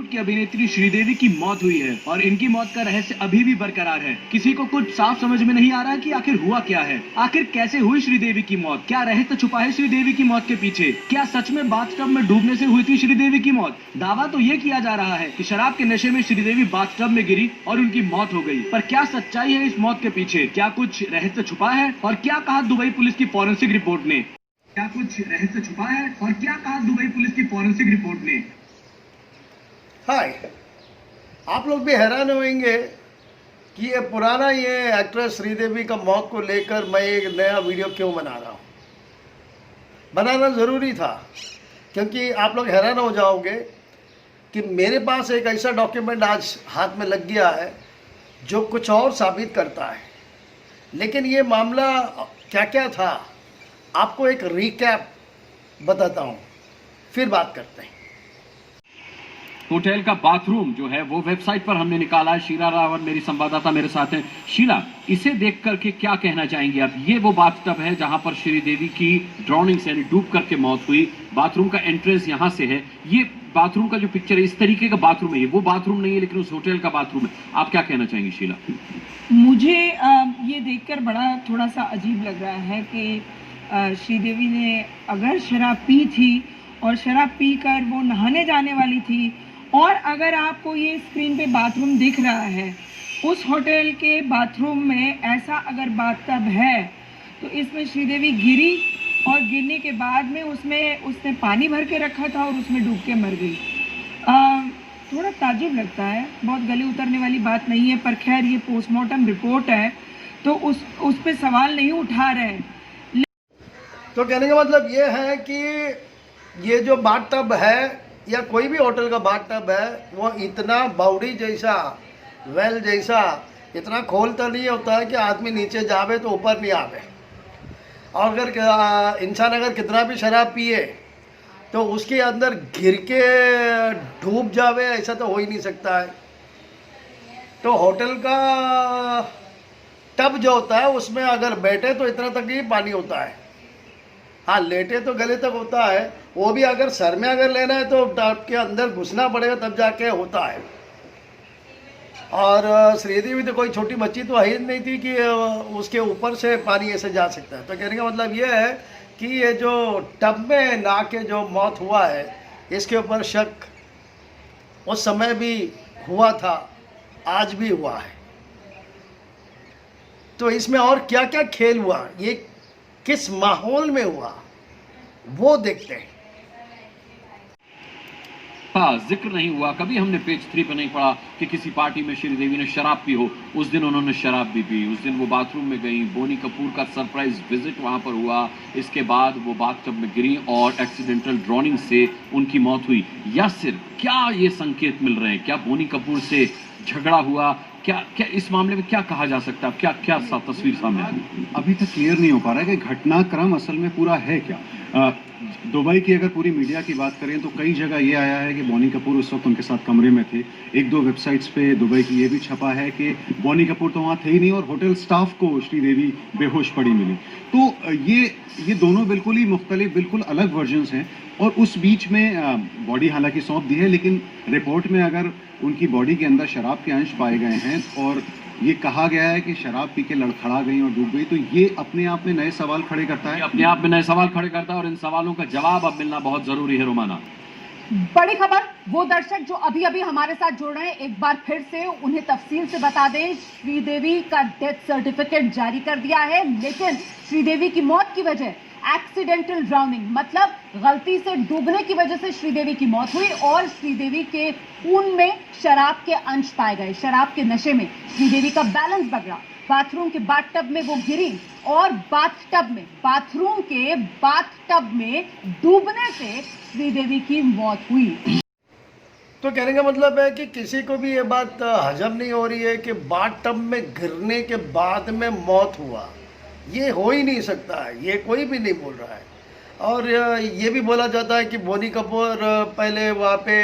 बॉलीवुड की अभिनेत्री श्रीदेवी की मौत हुई है और इनकी मौत का रहस्य अभी भी बरकरार है। किसी को कुछ साफ समझ में नहीं आ रहा कि आखिर हुआ क्या है, आखिर कैसे हुई श्रीदेवी की मौत, क्या रहस्य छुपा है श्रीदेवी की मौत के पीछे, क्या सच में बाथटब में डूबने से हुई थी श्रीदेवी की मौत। दावा तो ये किया जा रहा है कि शराब के नशे में श्रीदेवी बाथटब में गिरी और उनकी मौत हो गई, पर क्या सच्चाई है इस मौत के पीछे, क्या कुछ रहस्य छुपा है और क्या कहा दुबई पुलिस की फॉरेंसिक रिपोर्ट ने, क्या कुछ रहस्य छुपा है और क्या कहा दुबई पुलिस की फॉरेंसिक रिपोर्ट ने। हाय, आप लोग भी हैरान होंगे कि ये पुराना ये एक्ट्रेस श्रीदेवी का मौत को लेकर मैं एक नया वीडियो क्यों बना रहा हूँ। बनाना ज़रूरी था क्योंकि आप लोग हैरान हो जाओगे कि मेरे पास एक ऐसा डॉक्यूमेंट आज हाथ में लग गया है जो कुछ और साबित करता है। लेकिन ये मामला क्या क्या था आपको एक रिकैप बताता हूँ, फिर बात करते हैं। होटल का बाथरूम जो है वो वेबसाइट पर हमने निकाला है। शीला रावत मेरी संवाददाता मेरे साथ है। शीला, इसे देख करके क्या कहना चाहेंगे आप? ये वो बाथटब है जहां पर श्रीदेवी की ड्राउनिंग से यानी डूब करके मौत हुई। बाथरूम का एंट्रेंस यहां से है। ये बाथरूम का जो पिक्चर है इस तरीके का बाथरूम है, ये वो बाथरूम नहीं है लेकिन उस होटल का बाथरूम है। आप क्या कहना चाहेंगी शीला? मुझे ये देखकर बड़ा थोड़ा सा अजीब लग रहा है कि श्रीदेवी ने अगर शराब पी थी और शराब पीकर वो नहाने जाने वाली थी, और अगर आपको ये स्क्रीन पे बाथरूम दिख रहा है, उस होटल के बाथरूम में ऐसा अगर बाथटब है तो इसमें श्रीदेवी गिरी और गिरने के बाद में उसने पानी भर के रखा था और उसमें डूब के मर गई। थोड़ा ताज्जुब लगता है, बहुत गले उतरने वाली बात नहीं है, पर खैर ये पोस्टमार्टम रिपोर्ट है तो उस पे सवाल नहीं उठा रहे हैं। तो कहने का मतलब ये है कि ये जो बाथटब है या कोई भी होटल का बाथटब है वो इतना बाउडी जैसा, वेल जैसा, इतना खोलता नहीं होता है कि आदमी नीचे जावे तो ऊपर नहीं आवे। और अगर इंसान अगर कितना भी शराब पिए तो उसके अंदर गिर के डूब जावे ऐसा तो हो ही नहीं सकता है। तो होटल का टब जो होता है उसमें अगर बैठे तो इतना तक ही पानी होता है। हाँ, लेटे तो गले तक होता है, वो भी अगर सर में अगर लेना है तो टब के अंदर घुसना पड़ेगा तब जाके होता है। और श्रीदेवी तो कोई छोटी बच्ची तो है ही नहीं थी कि उसके ऊपर से पानी ऐसे जा सकता है। तो कहने का मतलब ये है कि ये जो टब में नहा के जो मौत हुआ है इसके ऊपर शक उस समय भी हुआ था, आज भी हुआ है। तो इसमें और क्या क्या खेल हुआ, ये किस माहौल में हुआ, वो देखते हैं। हाँ, जिक्र नहीं हुआ कभी, हमने पेज 3 पे नहीं पढ़ा कि किसी पार्टी में श्रीदेवी ने शराब पी हो। उस दिन उन्होंने शराब भी पी, उस दिन वो बाथरूम में गई, बोनी कपूर का सरप्राइज विजिट वहां पर हुआ, इसके बाद वो बाथटब में गिरी और एक्सीडेंटल ड्राउनिंग से उनकी मौत हुई। या सिर्फ क्या ये संकेत मिल रहे हैं, क्या बोनी कपूर से झगड़ा हुआ, क्या क्या इस मामले में क्या कहा जा सकता है? क्या क्या तस्वीर सामने आ रही है? अभी तक क्लियर नहीं हो पा रहा है कि घटनाक्रम असल में पूरा है क्या। दुबई की अगर पूरी मीडिया की बात करें तो कई जगह ये आया है कि बोनी कपूर उस वक्त उनके साथ कमरे में थे। एक दो वेबसाइट्स पे दुबई की ये भी छपा है कि बोनी कपूर तो वहाँ थे ही नहीं और होटल स्टाफ को श्रीदेवी बेहोश पड़ी मिली। तो ये दोनों बिल्कुल ही मुख्तलिफ, बिल्कुल अलग वर्जन्स हैं। और उस बीच में बॉडी हालांकि सौंप दी है, लेकिन रिपोर्ट में अगर उनकी बॉडी के अंदर शराब के अंश पाए गए हैं और ये कहा गया है कि शराब पी के लड़खड़ा गई और डूब गई, तो ये अपने आप में नए सवाल खड़े करता है। अपने आप में नए सवाल खड़े करता है और इन सवालों का जवाब अब मिलना बहुत जरूरी है। रोमाना, बड़ी खबर, वो दर्शक जो अभी अभी हमारे साथ जुड़ रहे हैं, एक बार फिर से उन्हें तफसील से बता दें। श्रीदेवी का डेथ सर्टिफिकेट जारी कर दिया है, लेकिन श्रीदेवी की मौत की वजह एक्सीडेंटल ड्राउनिंग, मतलब गलती से डूबने की वजह से श्रीदेवी की मौत हुई और श्रीदेवी के खून में शराब के अंश पाए गए। शराब के नशे में श्रीदेवी का बैलेंस बिगड़ा, बाथरूम के बाथटब में वो गिरी और बाथरूम के बाथटब में डूबने से श्रीदेवी की मौत हुई। तो कहने का मतलब है कि किसी को भी ये बात हजम नहीं हो रही है कि बाथटब में गिरने के बाद में मौत हुआ, ये हो ही नहीं सकता है, ये कोई भी नहीं बोल रहा है। और ये भी बोला जाता है कि बोनी कपूर पहले वहाँ पे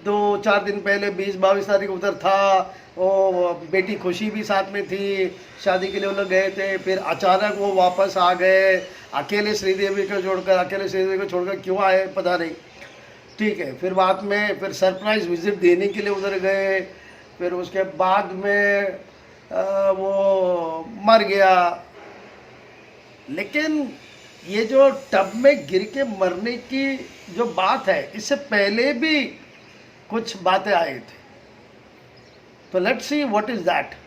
2-4 दिन पहले 20-22 तारीख उधर था, वो बेटी खुशी भी साथ में थी, शादी के लिए वो लोग गए थे, फिर अचानक वो वापस आ गए, अकेले श्रीदेवी को छोड़कर क्यों आए पता नहीं। ठीक है, फिर बाद में फिर सरप्राइज विजिट देने के लिए उधर गए, फिर उसके बाद में वो मर गया। लेकिन ये जो टब में गिर के मरने की जो बात है, इससे पहले भी कुछ बातें आए थे, तो let's see what is that.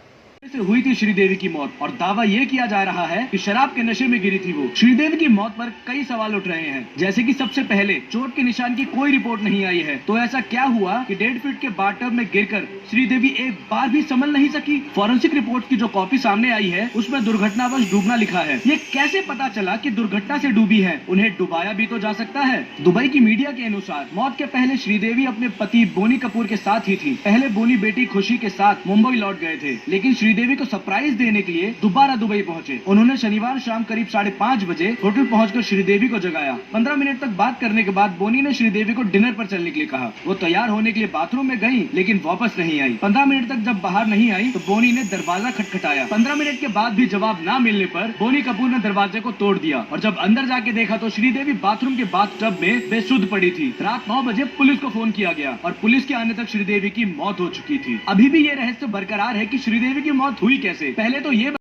से हुई थी श्रीदेवी की मौत और दावा यह किया जा रहा है कि शराब के नशे में गिरी थी वो। श्रीदेवी की मौत पर कई सवाल उठ रहे हैं, जैसे कि सबसे पहले चोट के निशान की कोई रिपोर्ट नहीं आई है, तो ऐसा क्या हुआ कि 1.5 फीट के बाथटब में गिरकर श्रीदेवी एक बार भी संभल नहीं सकी। फॉरेंसिक रिपोर्ट की जो कॉपी सामने आई है उसमें दुर्घटनावश डूबना लिखा है। ये कैसे पता चला कि दुर्घटना से डूबी है? उन्हें डुबाया भी तो जा सकता है। दुबई की मीडिया के अनुसार मौत के पहले श्रीदेवी अपने पति बोनी कपूर के साथ ही थी। पहले बोनी बेटी खुशी के साथ मुंबई लौट गए थे, लेकिन श्रीदेवी को सरप्राइज देने के लिए दोबारा दुबई पहुंचे। उन्होंने शनिवार शाम करीब 5:30 बजे होटल पहुंचकर श्रीदेवी को जगाया। 15 मिनट तक बात करने के बाद बोनी ने श्रीदेवी को डिनर पर चलने के लिए कहा। वो तैयार होने के लिए बाथरूम में गई, लेकिन वापस नहीं आई। 15 मिनट तक जब बाहर नहीं आई तो बोनी ने दरवाजा खटखटाया। 15 मिनट के बाद भी जवाब न मिलने पर बोनी कपूर ने दरवाजे को तोड़ दिया और जब अंदर जाके देखा तो श्रीदेवी बाथरूम के बाथटब में बेसुध पड़ी थी। रात 9 बजे पुलिस को फोन किया गया और पुलिस के आने तक श्रीदेवी की मौत हो चुकी थी। अभी भी ये रहस्य बरकरार है कि श्रीदेवी की मौत हुई कैसे। पहले तो ये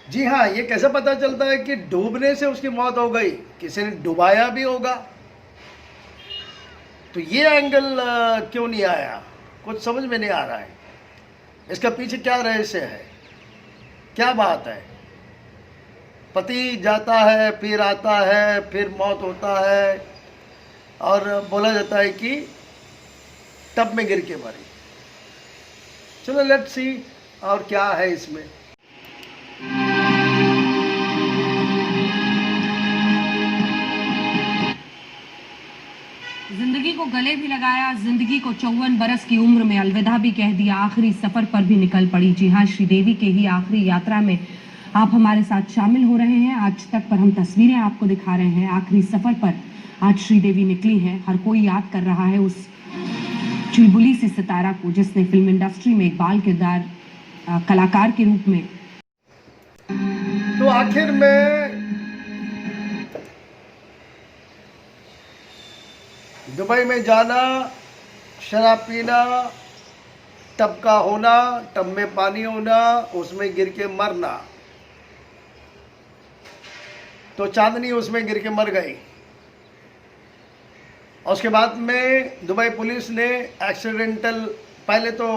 जी हाँ, ये कैसे पता चलता है कि डूबने से उसकी मौत हो गई? किसी ने डुबाया भी होगा। तो ये एंगल क्यों नहीं आया? कुछ समझ में नहीं आ रहा है। इसका पीछे क्या रहस्य है, क्या बात है? पति जाता है, फिर आता है, फिर मौत होता है और बोला जाता है कि टब में गिर के मरी। चलो लेट्स सी और क्या है इसमें। जिंदगी को गले भी लगाया, जिंदगी को 54 बरस की उम्र में अलविदा भी कह दिया, आखिरी सफर पर भी निकल पड़ी। जी हाँ, श्रीदेवी के ही आखिरी यात्रा में आप हमारे साथ शामिल हो रहे हैं। आज तक पर हम तस्वीरें आपको दिखा रहे हैं। आखिरी सफर पर आज श्रीदेवी निकली हैं। हर कोई याद कर रहा है उस चुलबुली सी सितारा को जिसने फिल्म इंडस्ट्री में एक बाल किरदार कलाकार के रूप में। तो आखिर में दुबई में जाना, शराब पीना, टब का होना, टब में पानी होना, उसमें गिर के मरना। तो चांदनी उसमें गिर के मर गई। और उसके बाद में दुबई पुलिस ने एक्सीडेंटल, पहले तो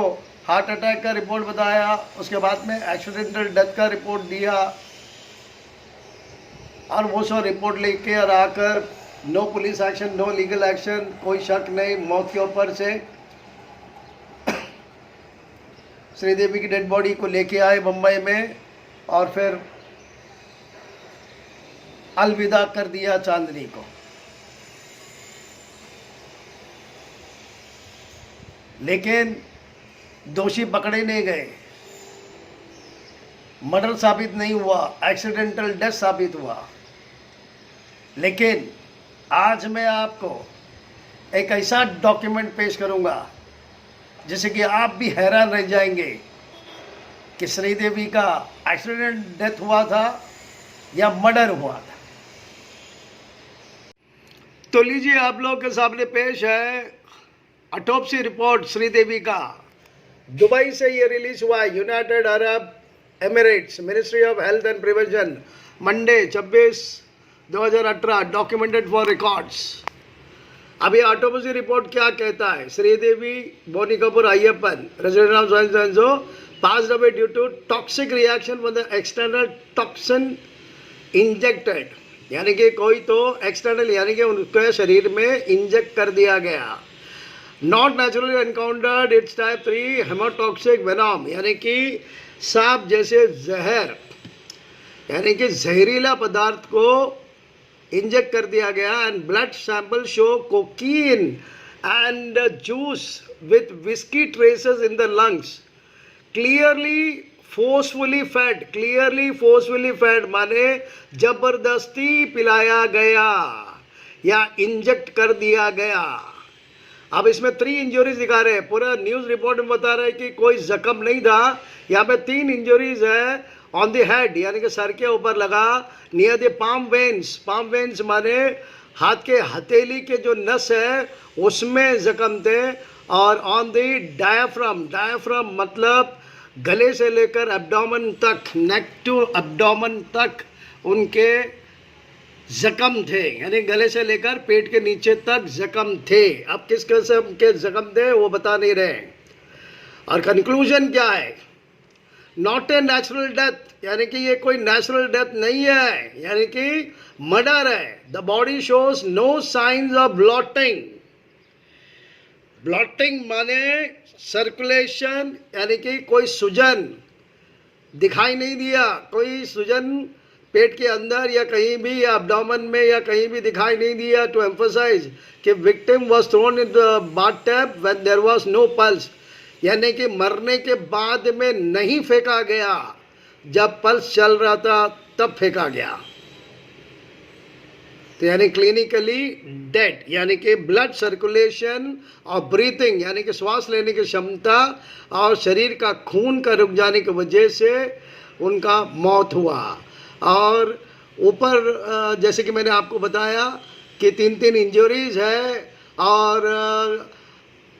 हार्ट अटैक का रिपोर्ट बताया, उसके बाद में एक्सीडेंटल डेथ का रिपोर्ट दिया और वो सब रिपोर्ट लेके और आकर no police action, no legal action, कोई शक नहीं, मौत के ऊपर से श्रीदेवी की डेड बॉडी को लेके आए मुंबई में और फिर अलविदा कर दिया चांदनी को। लेकिन दोषी पकड़े नहीं गए, मर्डर साबित नहीं हुआ, एक्सीडेंटल डेथ साबित हुआ। लेकिन आज मैं आपको एक ऐसा डॉक्यूमेंट पेश करूंगा जिससे कि आप भी हैरान रह जाएंगे कि श्रीदेवी का एक्सीडेंट डेथ हुआ था या मर्डर हुआ था। तो लीजिए, आप लोगों के सामने पेश है ऑटोप्सी रिपोर्ट श्रीदेवी का। दुबई से ये रिलीज हुआ है, United Arab Emirates, ministry of health and prevention, Monday 26/2018, documented for records. अभी ऑटोप्सी रिपोर्ट क्या कहता है? Sridevi Boney Kapoor Ayyappan, resident of so passed away due to toxic reaction with the external toxin injected, यानी कि कोई तो एक्सटर्नल यानी कि उनके शरीर में इंजेक्ट कर दिया गया। Not naturally encountered, it's type 3 haemotoxic venom, यानी कि सांप जैसे जहर, यानी कि जहरीला पदार्थ को इंजेक्ट कर दिया गया। And blood sample show cocaine and juice with whisky traces in the lungs, clearly forcefully fed माने जबरदस्ती पिलाया गया या इंजेक्ट कर दिया गया। अब इसमें 3 इंजरीज दिखा रहे हैं, पूरा न्यूज़ रिपोर्ट में बता रहे हैं कि कोई जख्म नहीं था। यहाँ पे 3 इंजरीज है ऑन द हेड, यानी कि सर के ऊपर लगा, near the palm veins. Palm veins माने हाथ के हथेली के जो नस है उसमें जख्म थे, और ऑन द डायफ्राम। डायफ्राम मतलब गले से लेकर एब्डोमेन तक, नेक टू एब्डोमेन तक उनके जख्म थे, यानी गले से लेकर पेट के नीचे तक जख्म थे। अब किस किस्म के जख्म थे वो बता नहीं रहे। और कंक्लूजन क्या है? नॉट ए नेचुरल डेथ, यानी कि ये कोई नेचुरल डेथ नहीं है, यानी कि मर्डर है। The body shows no signs of bloating. Bloating माने सर्कुलेशन, यानी कि कोई सूजन दिखाई नहीं दिया, कोई सूजन पेट के अंदर या कहीं भी, या एब्डोमेन में या कहीं भी दिखाई नहीं दिया। टू एम्फसाइज कि victim was thrown in the bathtub when there was no pulse, यानी कि मरने के बाद में नहीं फेंका गया, जब पल्स चल रहा था तब फेंका गया। तो यानी क्लिनिकली डेड, यानी कि ब्लड सर्कुलेशन और ब्रीथिंग, यानी कि श्वास लेने की क्षमता और शरीर का खून का रुक जाने की वजह से उनका मौत हुआ। और ऊपर जैसे कि मैंने आपको बताया कि 3 इंजरीज है, और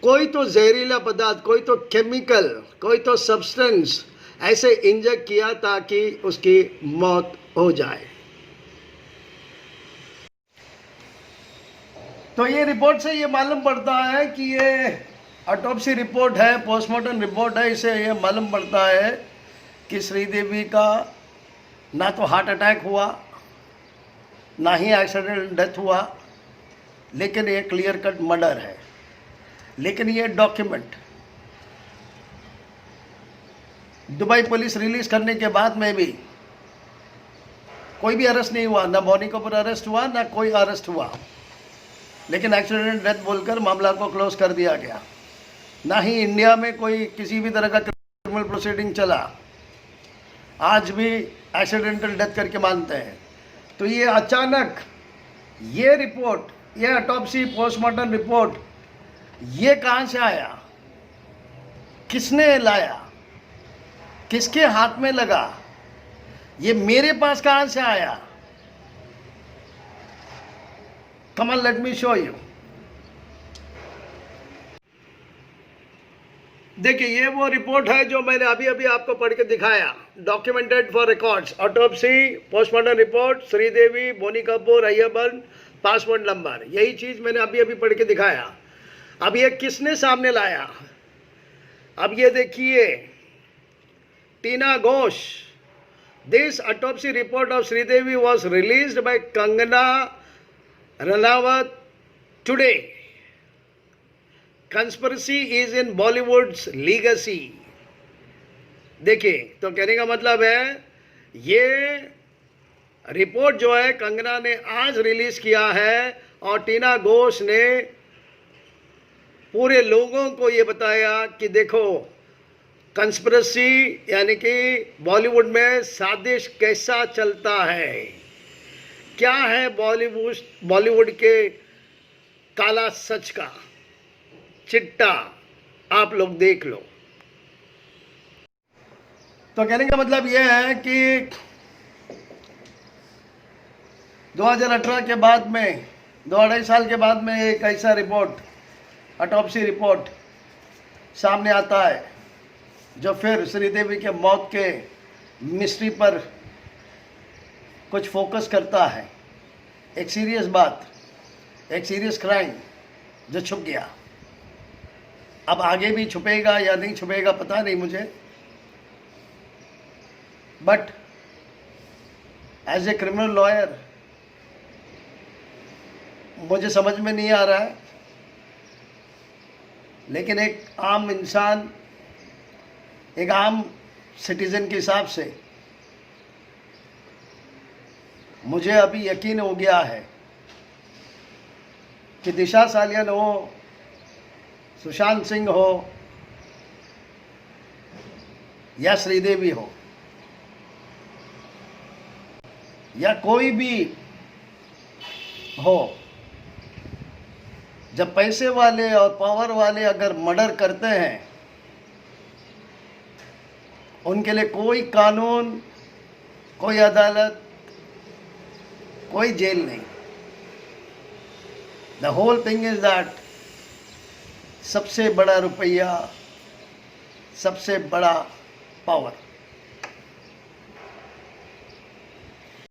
कोई तो जहरीला पदार्थ, कोई तो केमिकल, कोई तो सब्सटेंस ऐसे इंजेक्ट किया ताकि उसकी मौत हो जाए। तो ये रिपोर्ट से ये मालूम पड़ता है कि ये ऑटोप्सी रिपोर्ट है, पोस्टमार्टम रिपोर्ट है, इससे ये मालूम पड़ता है कि श्रीदेवी का ना तो हार्ट अटैक हुआ, ना ही एक्सीडेंट डेथ हुआ, लेकिन ये क्लियर कट मर्डर है। लेकिन ये डॉक्यूमेंट दुबई पुलिस रिलीज करने के बाद में भी कोई भी अरेस्ट नहीं हुआ, ना बोनी कपूर अरेस्ट हुआ, ना कोई अरेस्ट हुआ, लेकिन एक्सीडेंट डेथ बोलकर मामला को क्लोज कर दिया गया। ना ही इंडिया में कोई किसी भी तरह का क्रिमिनल प्रोसीडिंग चला, आज भी एक्सीडेंटल डेथ करके मानते हैं। तो ये अचानक ये रिपोर्ट, ये ऑटोप्सी पोस्टमार्टम रिपोर्ट, ये कहाँ से आया, किसने लाया, किसके हाथ में लगा, ये मेरे पास कहाँ से आया? Come on, let me show you. देखिए, ये वो रिपोर्ट है जो मैंने अभी अभी आपको पढ़ के दिखाया। Documented for records, autopsy postmortem report, Sridevi, Boney Kapoor, Ayyappan, passport number, यही चीज़ मैंने अभी अभी पढ़ के दिखाया। अब ये किसने सामने लाया? अब ये देखिए, Tina Ghosh. This autopsy report of Sridevi was released by Kangana Ranawat today. Conspiracy is in Bollywood's legacy. देखिए, तो कहने का मतलब है ये रिपोर्ट जो है कंगना ने आज रिलीज किया है, और टीना घोष ने पूरे लोगों को ये बताया कि देखो कंस्पिरेसी, यानी कि बॉलीवुड में साजिश कैसा चलता है, क्या है बॉलीवुड के काला सच का चिट्टा, आप लोग देख लो। तो कहने का मतलब यह है कि 2018 के बाद में, 2-2.5 साल के बाद में एक ऐसा रिपोर्ट, ऑटोप्सी रिपोर्ट सामने आता है जो फिर श्रीदेवी के मौत के मिस्ट्री पर कुछ फोकस करता है। एक सीरियस बात, एक सीरियस क्राइम जो छुप गया। अब आगे भी छुपेगा या नहीं छुपेगा पता नहीं मुझे, but as a criminal lawyer मुझे समझ में नहीं आ रहा है, लेकिन एक आम इंसान, एक आम सिटीजन के हिसाब से मुझे अभी यकीन हो गया है कि दिशा सालियन हो, सुशांत सिंह हो या श्रीदेवी हो या कोई भी हो, जब पैसे वाले और पावर वाले अगर मर्डर करते हैं, उनके लिए कोई कानून, कोई अदालत, कोई जेल नहीं। The whole thing is that सबसे बड़ा रुपया, सबसे बड़ा पावर,